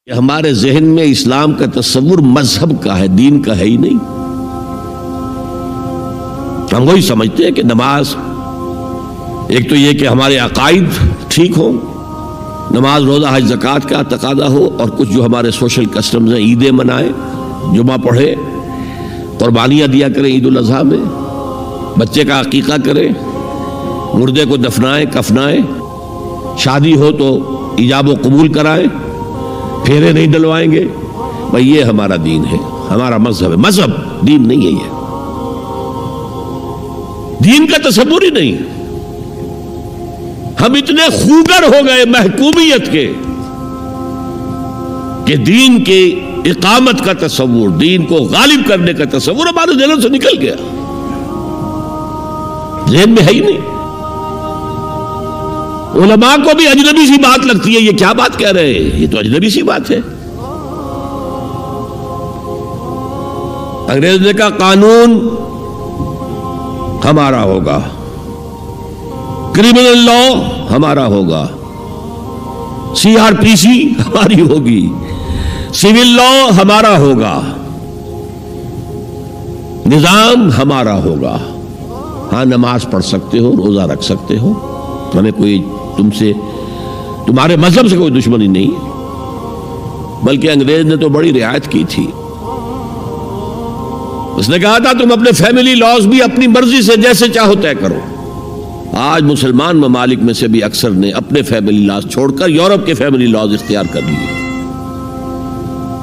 ہمارے ذہن میں اسلام کا تصور مذہب کا ہے، دین کا ہے ہی نہیں۔ ہم وہی سمجھتے ہیں کہ نماز، ایک تو یہ کہ ہمارے عقائد ٹھیک ہوں، نماز روزہ حج زکوٰۃ کا تقاضا ہو، اور کچھ جو ہمارے سوشل کسٹمز ہیں، عیدیں منائیں، جمعہ پڑھے، قربانیاں دیا کریں عید الاضحیٰ میں، بچے کا عقیقہ کریں، مردے کو دفنائیں کفنائیں، شادی ہو تو ایجاب و قبول کرائیں، پھیرے نہیں ڈلوائیں گے۔ بھائی یہ ہمارا دین ہے، ہمارا مذہب ہے، مذہب دین نہیں ہے، یہ دین کا تصور ہی نہیں۔ ہم اتنے خوگر ہو گئے محکومیت کے کہ دین کی اقامت کا تصور، دین کو غالب کرنے کا تصور ہمارے ذہن سے نکل گیا، ذہن میں ہے ہی نہیں۔ علماء کو بھی اجنبی سی بات لگتی ہے، یہ کیا بات کہہ رہے ہیں، یہ تو اجنبی سی بات ہے۔ انگریز نے کہا قانون ہمارا ہوگا، کرمنل لا ہمارا ہوگا، CRPC ہماری ہوگی، سول لا ہمارا ہوگا، نظام ہمارا ہوگا۔ ہاں نماز پڑھ سکتے ہو، روزہ رکھ سکتے ہو، ہمیں کوئی تم سے، تمہارے مذہب سے کوئی دشمنی نہیں، بلکہ انگریز نے تو بڑی رعایت کی تھی۔ اس نے کہا تھا تم اپنے فیملی لاز بھی اپنی مرضی سے جیسے چاہو طے کرو۔ آج مسلمان ممالک میں سے بھی اکثر نے اپنے فیملی لاز چھوڑ کر یورپ کے فیملی لاز اختیار کر لیے،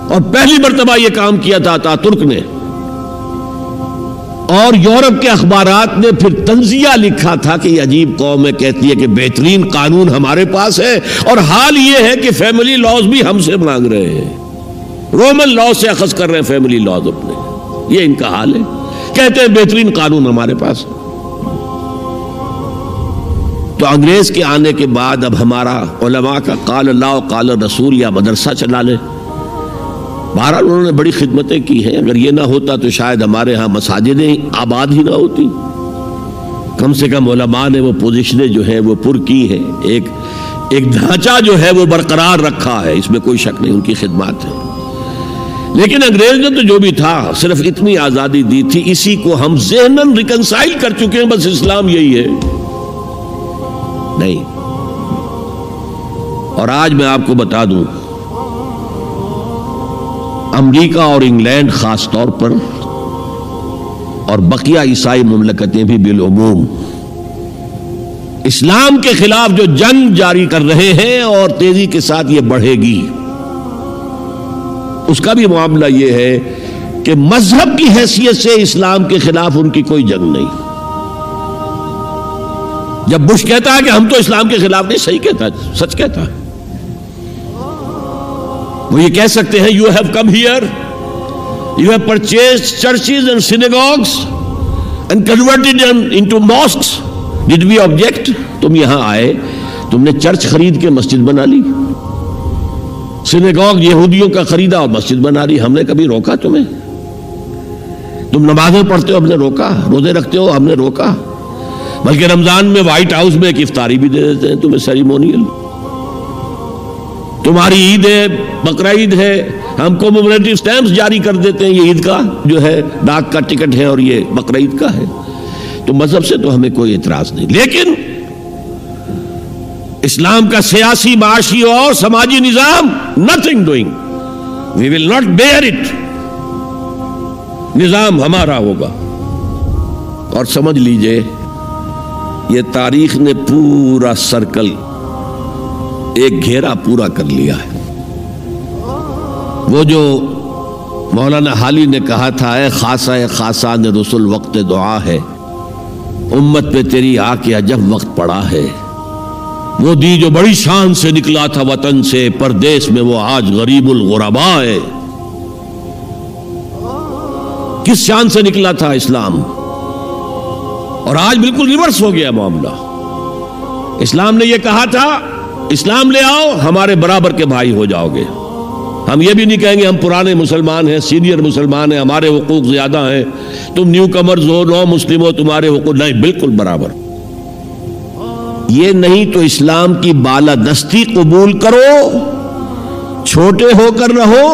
اور پہلی مرتبہ یہ کام کیا تھا ترک نے، اور یورپ کے اخبارات نے پھر تنزیہ لکھا تھا کہ یہ عجیب قوم ہے، کہتی ہے کہ بہترین قانون ہمارے پاس ہے، اور حال یہ ہے کہ فیملی لاز بھی ہم سے مانگ رہے ہیں، رومن لاز سے اخذ کر رہے ہیں فیملی لاز اپنے، یہ ان کا حال ہے، کہتے ہیں بہترین قانون ہمارے پاس ہے۔ تو انگریز کے آنے کے بعد اب ہمارا علماء کا قال اللہ و قال رسول یا مدرسہ چلا لے۔ بہرحال انہوں نے بڑی خدمتیں کی ہیں، اگر یہ نہ ہوتا تو شاید ہمارے ہاں مساجدیں آباد ہی نہ ہوتی، کم سے کم علماء نے وہ پوزیشنیں جو ہیں وہ پر کی ہیں، ایک ڈھانچہ جو ہے وہ برقرار رکھا ہے، اس میں کوئی شک نہیں، ان کی خدمات ہے۔ لیکن انگریز نے تو جو بھی تھا صرف اتنی آزادی دی تھی، اسی کو ہم ذہناً ریکنسائل کر چکے ہیں، بس اسلام یہی ہے نہیں۔ اور آج میں آپ کو بتا دوں، امریکہ اور انگلینڈ خاص طور پر، اور بقیہ عیسائی مملکتیں بھی بالعموم، اسلام کے خلاف جو جنگ جاری کر رہے ہیں اور تیزی کے ساتھ یہ بڑھے گی، اس کا بھی معاملہ یہ ہے کہ مذہب کی حیثیت سے اسلام کے خلاف ان کی کوئی جنگ نہیں۔ جب بش کہتا ہے کہ ہم تو اسلام کے خلاف نہیں، صحیح کہتا ہے، سچ کہتا ہے، وہ یہ کہہ سکتے ہیں you have come here, you have purchased churches and synagogues and converted them into mosques. Did we object? تم یہاں آئے، تم نے چرچ خرید کے مسجد بنا لی، سینیگوگ یہودیوں کا خریدا اور مسجد بنا لی، ہم نے کبھی روکا تمہیں؟ تم نمازیں پڑھتے ہو، ہم نے روکا؟ روزے رکھتے ہو، ہم نے روکا؟ بلکہ رمضان میں وائٹ ہاؤس میں ایک افطاری بھی دے دیتے ہیں تمہیں، سیریمونیل۔ تمہاری عید ہے، بقرہ عید ہے، ہم کو کمیموریٹو سٹیمپس جاری کر دیتے ہیں، یہ عید کا جو ہے ڈاک کا ٹکٹ ہے اور یہ بقرہ عید کا ہے۔ تو مذہب سے تو ہمیں کوئی اعتراض نہیں، لیکن اسلام کا سیاسی، معاشی اور سماجی نظام nothing doing, we will not bear it، نظام ہمارا ہوگا۔ اور سمجھ لیجئے یہ تاریخ نے پورا سرکل، ایک گھیرا پورا کر لیا ہے۔ وہ جو مولانا حالی نے کہا تھا، اے خاصان رسول وقت دعا ہے، امت پہ تیری آ کے عجب وقت پڑا ہے، وہ دی جو بڑی شان سے نکلا تھا وطن سے، پردیس میں وہ آج غریب الغرباء ہے۔ کس شان سے نکلا تھا اسلام، اور آج بالکل ریورس ہو گیا معاملہ۔ اسلام نے یہ کہا تھا اسلام لے آؤ، ہمارے برابر کے بھائی ہو جاؤ گے۔ ہم یہ بھی نہیں کہیں گے ہم پرانے مسلمان ہیں، سینئر مسلمان ہیں، ہمارے حقوق زیادہ ہیں، تم نیو کمرز ہو، نو مسلم ہو، تمہارے حقوق نہیں، بالکل برابر۔ یہ نہیں تو اسلام کی بالادستی قبول کرو، چھوٹے ہو کر رہو،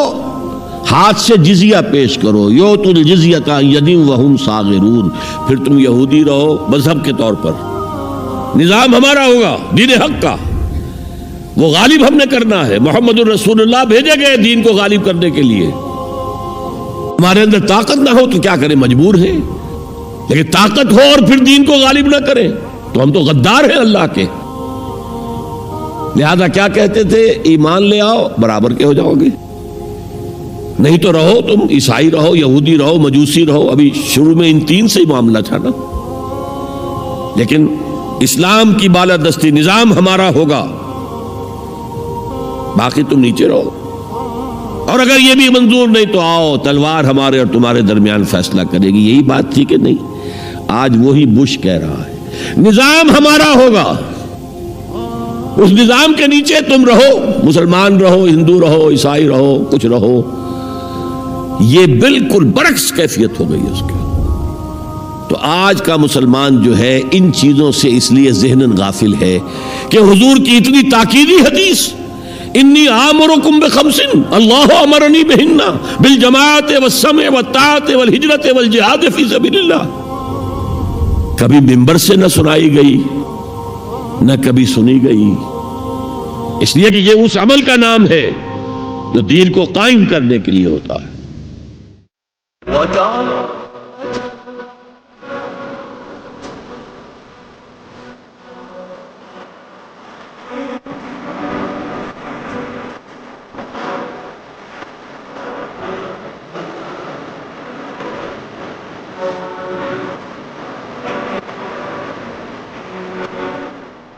ہاتھ سے جزیہ پیش کرو، یوت الجزیۃ عن ید وہم صاغرون، پھر تم یہودی رہو مذہب کے طور پر، نظام ہمارا ہوگا دین حق کا، وہ غالب ہم نے کرنا ہے، محمد الرسول اللہ بھیجے گئے دین کو غالب کرنے کے لیے، ہمارے اندر طاقت نہ ہو تو کیا کریں، مجبور ہیں، لیکن طاقت ہو اور پھر دین کو غالب نہ کریں تو ہم تو غدار ہیں اللہ کے۔ لہذا کیا کہتے تھے، ایمان لے آؤ برابر کے ہو جاؤ گے، نہیں تو رہو تم عیسائی رہو، یہودی رہو، مجوسی رہو، ابھی شروع میں ان تین سے ہی معاملہ تھا نا، لیکن اسلام کی بالادستی نظام ہمارا ہوگا، باقی تم نیچے رہو، اور اگر یہ بھی منظور نہیں تو آؤ تلوار ہمارے اور تمہارے درمیان فیصلہ کرے گی۔ یہی بات تھی کہ نہیں؟ آج وہی بش کہہ رہا ہے نظام ہمارا ہوگا، اس نظام کے نیچے تم رہو، مسلمان رہو، ہندو رہو، عیسائی رہو، کچھ رہو۔ یہ بالکل برعکس کیفیت ہو گئی اس کی۔ تو آج کا مسلمان جو ہے ان چیزوں سے اس لیے ذہناً غافل ہے کہ حضور کی اتنی تاکیدی حدیث، انی آمرکم بخمس اللہ امرنی بہن بالجماعت والسمع والطاعت والہجرت والجہاد فی سبیل اللہ، کبھی ممبر سے نہ سنائی گئی نہ کبھی سنی گئی، اس لیے کہ یہ اس عمل کا نام ہے جو دین کو قائم کرنے کے لیے ہوتا ہے۔